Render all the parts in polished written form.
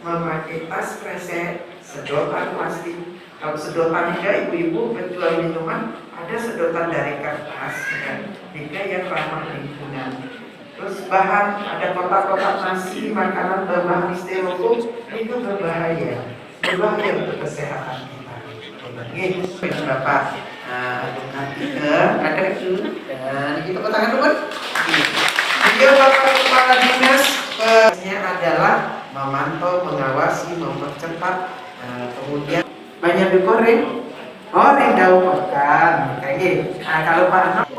memakai tas kresek, sedotan plastik. Kalau sedotan enggak, ibu-ibu penjual minuman ada sedotan dari kertas, kan? Jika yang ramah lingkungan. Terus bahan, ada kotak-kotak nasi, makanan berbahan styrofoam, itu berbahaya untuk kesehatan kita. Oke, Bapak nanti ada itu dan kita tangan teman. Beliau Bapak Kepala Dinas adalah memantau, mengawasi, mempercepat, kemudian banyak digoreng, goreng daun pekan, kayak gitu. Kalau Pak Anak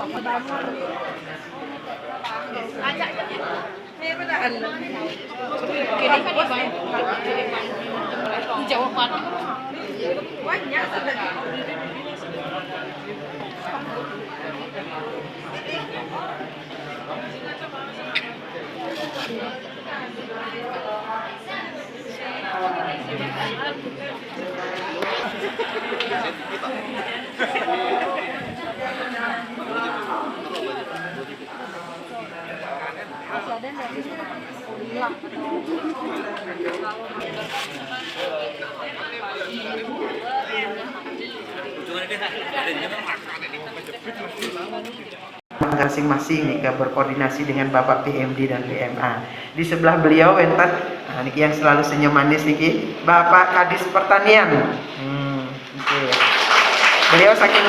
masing-masing nih berkoordinasi dengan Bapak PMD dan PMA. Di sebelah beliau enten yang selalu senyum manis nih Bapak Kadis Pertanian. Beliau saking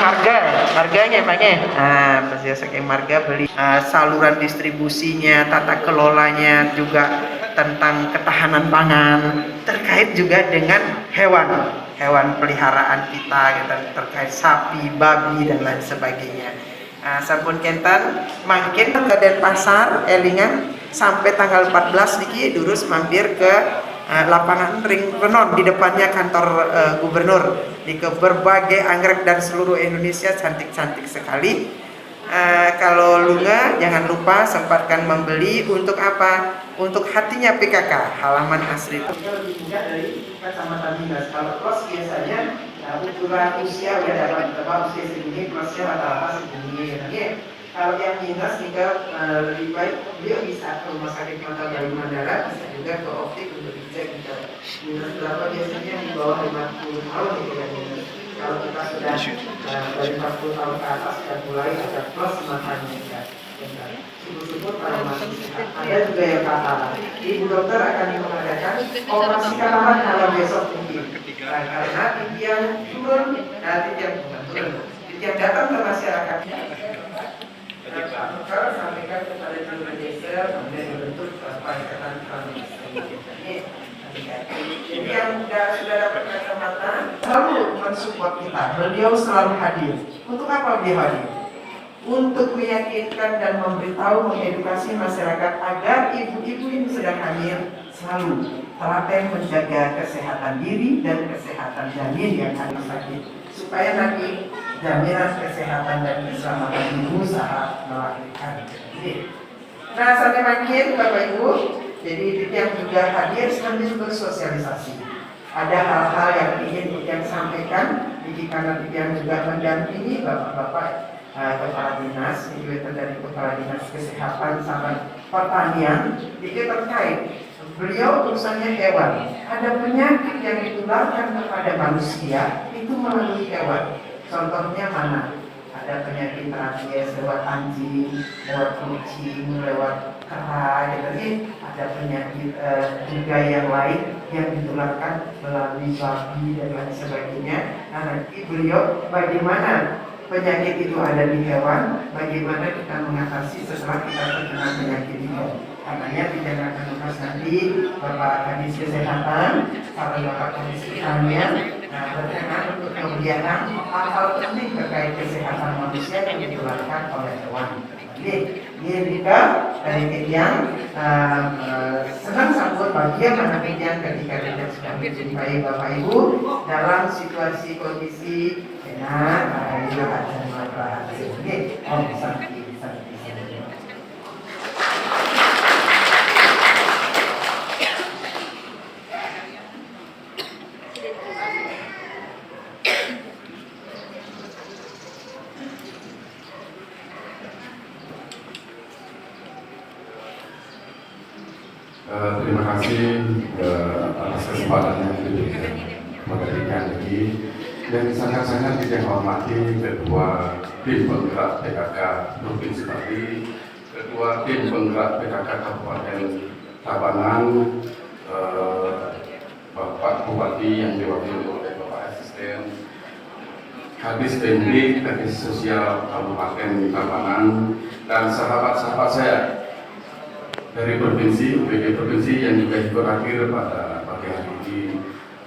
harganya beliau saking marga beli saluran distribusinya, tata kelolanya, juga tentang ketahanan pangan, terkait juga dengan hewan peliharaan kita, terkait sapi, babi dan lain sebagainya. Sampun kentan makin ke Denpasar Elingan sampai tanggal 14 niki durus mampir ke lapangan ring renon di depannya kantor gubernur di ke berbagai anggrek dan seluruh Indonesia cantik-cantik sekali. Kalau lunga jangan lupa sempatkan membeli untuk apa? Untuk hatinya PKK halaman asli. Dari Kecamatan Dinas. Kalau plus biasanya ukuran usia udah dapat usia segini, plusnya rata-rata segini. Kalau yang minus juga lebih baik dia bisa ke rumah sakit mata Bayu Mandala, bisa juga ke optik untuk dicek minus berapa biasanya di bawah 50 tahun ya minus. Kalau kita sudah dari 40 tahun ke atas sudah mulai ada plus matanya ya. Syukur-syukur kalau masih sehat. Ada juga yang katakan ibu dokter akan mengadakan operasi katarak kalau besok mungkin. Karena yang turun, yang datang ke masyarakat. Dokter sampaikan kepada seluruh desa sampai membentuk perikatan ini. Jadi yang sudah dapat kacamata selalu mensupport kita. Beliau selalu hadir. Untuk apa beliau hadir? Untuk meyakinkan dan memberitahu, mengedukasi masyarakat agar ibu-ibu yang sedang hamil selalu telaten menjaga kesehatan diri dan kesehatan janin yang ada sakit, supaya nanti jaminan kesehatan dan keselamatan ibu saat melahirkan. Nah, sampai makin Bapak Ibu, jadi yang juga hadir sambil bersosialisasi. Ada hal-hal yang ingin yang sampaikan, karena yang juga mendampingi Bapak-bapak Kepala Dinas, juga dari Kepala Dinas Kesehatan sama Pertanian, itu terkait. Beliau urusannya hewan. Ada penyakit yang ditularkan kepada manusia itu melalui hewan. Contohnya mana? Ada penyakit rabies lewat anjing, lewat kucing, lewat kera, gitu. Ada penyakit juga yang lain yang ditularkan melalui babi dan lain sebagainya. Nah, nanti beliau bagaimana penyakit itu ada di hewan, bagaimana kita mengatasi setelah kita terkena penyakit itu. Katanya tindakan lukas nanti Bapak Kadis Kesehatan, para Bapak Kadis Pertanian, berkenan untuk kemudian hal-hal penting terkait kesehatan manusia yang ditularkan oleh hewan. Ini juga dari yang senang sambut bagian mana yang ketika kita sudah menjumpai Bapak Ibu dalam situasi kondisi enak, ayo ada masalah. Ini sakit. Terima kasih. kasih atas kesempatan yang diberikan memberikan lagi, dan sangat-sangat kita hormati Ketua Tim Penggerak PKK Provinsi Bali, Ketua Tim Penggerak PKK Kabupaten Tabanan, Bapak Bupati yang diwakili oleh Bapak Asisten, Kadis Pendik, Kadis Sosial Kabupaten Tabanan, dan sahabat-sahabat saya dari provinsi, UPD provinsi yang juga ikut hadir pada pagi hari ini.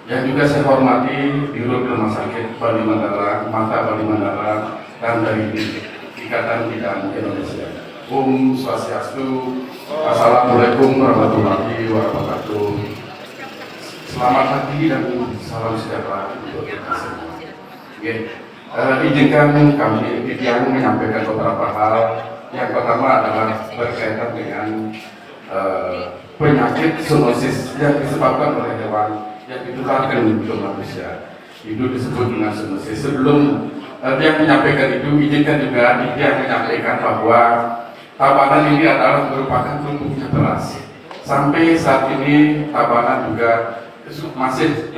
Yang juga saya hormati Dirut Rumah Sakit Bali Mandara, Mata Bali Mandara, dan dari Ikatan Bidan Indonesia. Swastiastu. Assalamualaikum warahmatullahi wabarakatuh. Selamat pagi dan salam sejahtera untuk kita semua. Izinkan kami yang menyampaikan beberapa hal. Yang pertama adalah berkaitan dengan penyakit zoonosis yang disebabkan oleh hewan yang ditularkan ke manusia. Itu disebut dengan zoonosis. Sebelum dia menyampaikan itu, izinkan juga dia menyampaikan bahwa Tabanan ini adalah merupakan tumbuhnya beras. Sampai saat ini Tabanan juga masih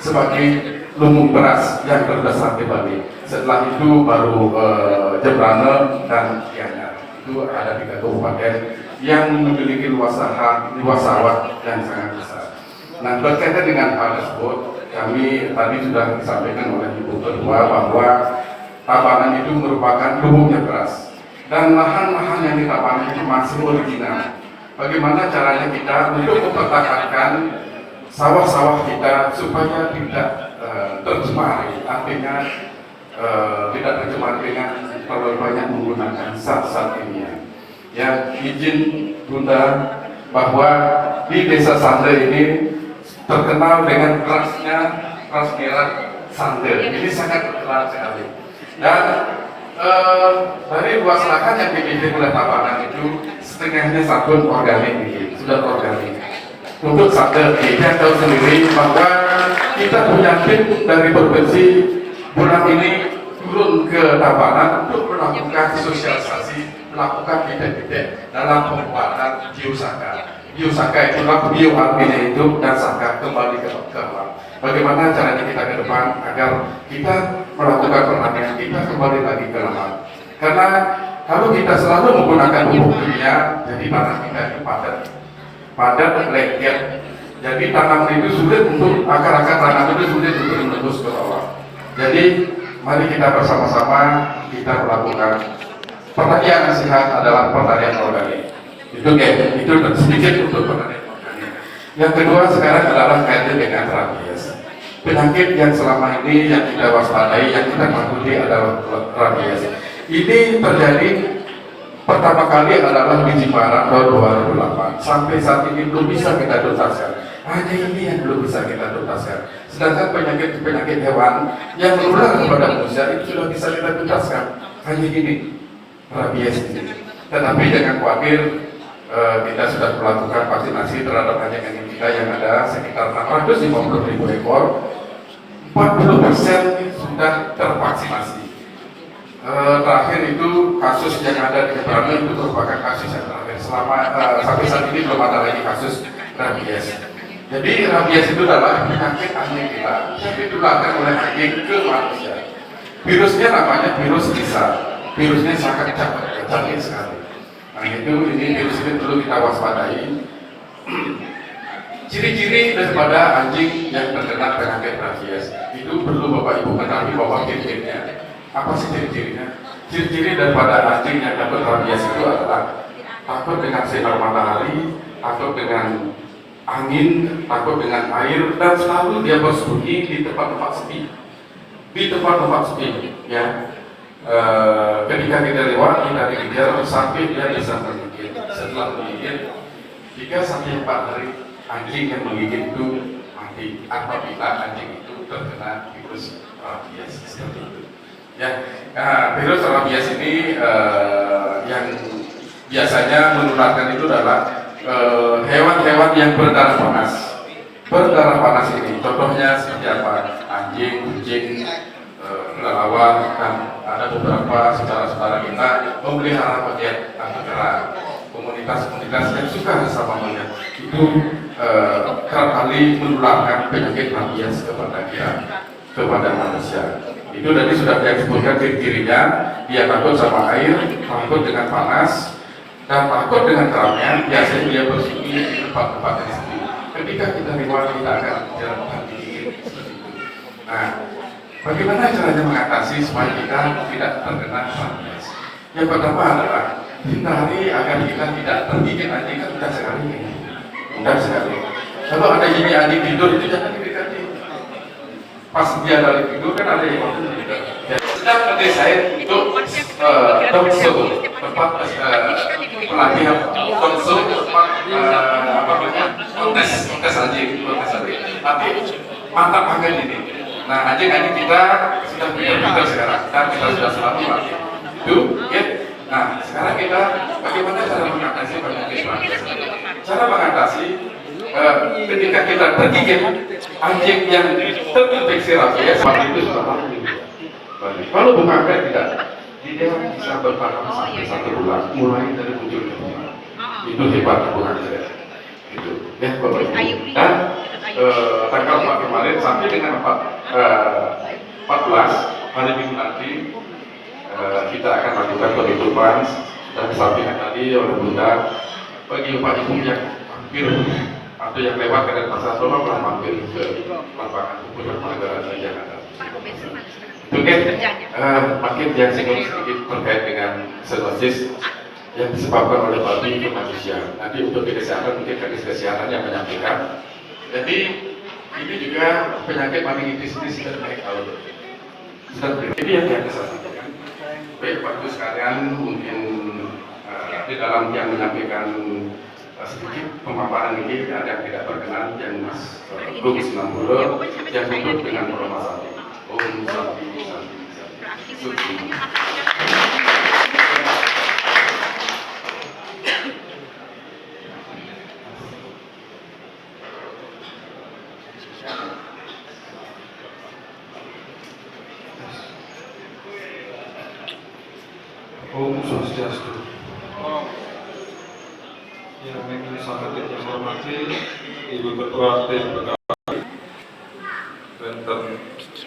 sebagai lumbung beras yang terbesar di Bali. Setelah itu baru Jembrana dan Gianyar. Itu ada 3 kabupaten yang memiliki luas sawah yang sangat besar. Nah, berkaitan dengan hal tersebut, kami tadi sudah disampaikan oleh Ibu Ketua bahwa Tabanan itu merupakan lumbungnya beras, dan lahan-lahan yang di Tabanan itu masih original. Bagaimana caranya kita untuk mempertahankan sawah-sawah kita supaya tidak tercemari, artinya tidak tercemari dengan terlalu banyak menggunakan zat-zat kimia. Ya, izin Bunda bahwa di Desa Sande ini terkenal dengan ras merah Sande. Ini sangat terkenal sekali. Dan dari luas lahan yang dimiliki oleh Tabanan itu setengahnya sabun organik, sudah organik. Untuk Sande, kita tahu sendiri bahwa kita punya tim dari provinsi bulan ini turun ke Tabanan untuk melakukan sosialisasi, melakukan bidek-bidek dalam pembuatan biosaka. Biosaka itulah bio alpine hidup dan saka kembali ke alam. Bagaimana caranya kita ke depan agar kita melakukan pertanian kita kembali lagi ke alam. Karena kalau kita selalu menggunakan pupuk kimia, jadi tanah kita itu padat, lengket. Jadi tanaman itu sulit untuk akar-akar tanam itu sulit untuk menembus ke bawah. Jadi mari kita bersama-sama kita melakukan pertanian yang sehat adalah pertanian organik. Itu sedikit untuk pertanian organik. Yang kedua sekarang adalah kaitan dengan rabies. Penyakit yang selama ini yang kita waspadai, yang kita takuti adalah rabies. Ini terjadi pertama kali adalah di Jimbaran tahun 2008. Sampai saat ini belum bisa kita tuntaskan. Hanya ini yang belum bisa kita tuntaskan. Sedangkan penyakit hewan yang menular kepada manusia itu sudah bisa kita tuntaskan. Hanya ini, rabies ini. Tetapi jangan khawatir, kita sudah melakukan vaksinasi terhadap anjing-anjing kita yang ada sekitar 650.000 ekor. 40% sudah tervaksinasi. Terakhir itu kasus yang ada di Jembrana itu merupakan kasus yang terakhir. Sampai saat ini belum ada lagi kasus rabies. Jadi rabies itu adalah penyakit anjing kita yang ditularkan oleh anjing ke manusia. Virusnya namanya virus Lisa. Virusnya sangat canggih sekali. Nah ini virus ini perlu kita waspadai. Ciri-ciri daripada anjing yang terkena penyakit rabies itu perlu Bapak Ibu ketahui bahwa ciri-cirinya. Apa sih ciri-cirinya? Ciri-ciri daripada anjing yang dapat rabies itu adalah takut dengan sinar matahari, takut dengan angin, takut dengan air, dan selalu dia bersembunyi di tempat-tempat sepi. Di tempat-tempat sepi, ya. Ketika kita lewat, kita dikejar sampai dia bisa menggigit. Setelah menggigit, 3-4 hari anjing yang menggigit itu mati apabila anjing itu terkena virus rabies seperti itu. Ya, virus rabies ini yang biasanya menularkan itu adalah hewan-hewan yang berdarah panas. Berdarah panas ini, contohnya seperti apa? Anjing, kucing, kelelawar, dan ada beberapa saudara-saudara kita memelihara bagian antara komunitas komunitas-komunitas yang suka sama monyet itu kerap kali menularkan penyakit rabies kepada kita, kepada manusia. Itu tadi sudah diexposkan ciri-cirinya, dia takut sama air, takut dengan panas, dan takut dengan keramnya. Biasanya dia bersembunyi di tempat-tempat yang sepi. Ketika kita riwayat, kita akan jalan dikit seperti itu. Nah, bagaimana caranya mengatasi supaya kita tidak terkena rabies? Yang pertama adalah hindari agar kita tidak tergigit anjing, kan mudah sekali. Mudah sekali. Kalau ada gigi anjing tidur itu jangan didekati. Pas dia dari tidur kan ada yang sedang mendesain untuk tongsul, tempat pelatihan tongsul, tempat apa namanya kontes anjing. Tapi mantap banget ini. Nah, anjing-anjing kita sudah pintar sekarang, dan kita sudah selalu melatih. Itu, ya. Nah, sekarang kita bagaimana cara mengatasi penyakit rabies? Cara mengatasi ketika kita tergigit anjing yang terinfeksi rabies, seperti itu sudah lalu. Kalau bunga anggrek tidak, dia bisa bertahan sampai 1 bulan, mulai dari munculnya. Itu hebat bunga anggrek. Itu, ya, Bapak Ibu. Dan tanggal 4 kemarin sampai dengan 14 hari Minggu nanti kita akan lakukan penutupan dan disampaikan tadi oleh Bunda bagi Bapak Ibu yang hampir atau yang lewat ke Pasar Solo telah mampir ke lapangan Pusat Peradaran yang ada. Itu kan makin yang sedikit terkait dengan zoonosis yang disebabkan oleh babi ke manusia. Nanti untuk kesehatan mungkin Kadis Kesehatan yang menyampaikan. Jadi ini juga penyakit meningitis ini sudah naik tahun. Jadi yang saya sampaikan, baik Pak Ibu sekalian, mungkin di dalam yang menyampaikan sedikit pemaparan ini ada yang tidak berkenan, yang Mas Rum 90 yang tutup dengan Brahma Santi. Om Santi Santi Santi. Om Swastiastu. Yang ini sangat saya hormati Ibu Ketua tim